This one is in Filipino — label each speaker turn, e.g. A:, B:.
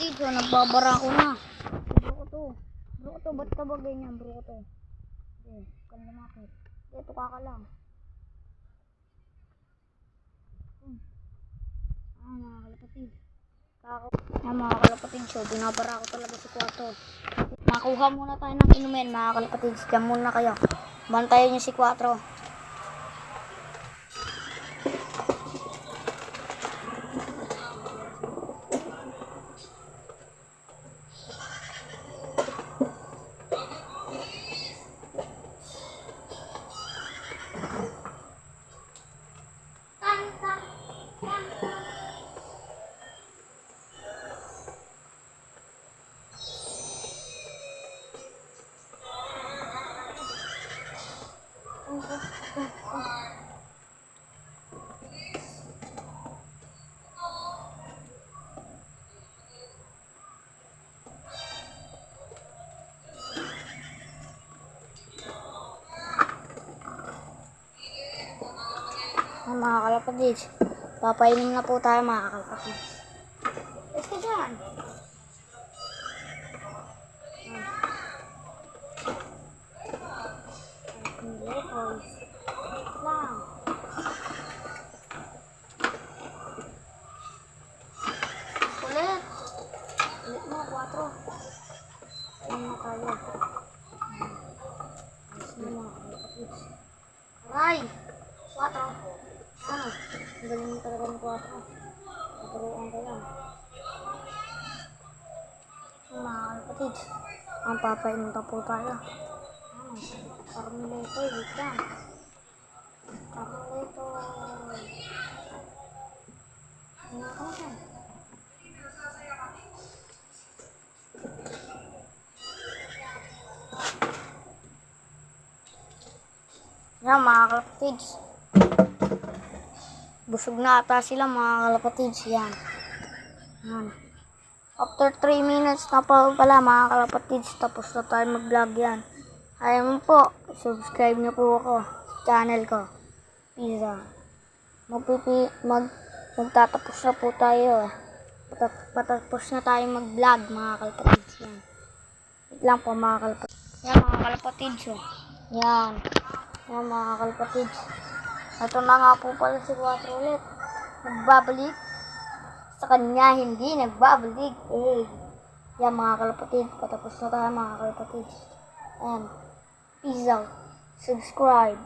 A: kalapatid, so nagbabara ko na. Bro ko to, ba't ka ba ganyan, bro ko to? Okay, kan lumapit. Ito ka lang. Mga kalapatid. Mga kalapatid, so binabara ko talaga si Kwarto. Makuha muna tayo ng inumin, mga kalapatid. Diyan muna kayo. Bantayan nyo si Kwarto. Mga kalapatid, papainom na po tayo, mga kalapatid. Let's go dyan. Lang. Ulit mo, 4. Ayun na tayo. Ayos na, mga kalapatid. Aray! 4. Ano? Ang galing mo talaga ng 4. Paturuan ka lang. Mga kalapatid, ang papainom pa po tayo. Carmelito, wait lang. Carmelito. Ano ka na siya? Yan, mga kalapatids. Busog na ata sila, mga kalapatids. Yan. After 3 minutes na pala, mga kalapatids, tapos na tayo mag-vlog yan. Ayaw mo po, subscribe niyo po ako sa channel ko. Pizza. Magtatapos na po tayo. Patapos na tayo mag-vlog, mga kalapatids. Yan. Wait lang po, mga kalapatids. Yan, mga kalapatids. Yan. Yan, mga kalapatids. Ito na nga po pala si 4 ulit. Nagbabalik. Sa kanya, hindi nagbabalik. Yan, mga kalapatids. Patapos na tayo, mga kalapatids. Yan. Peace out. Subscribe.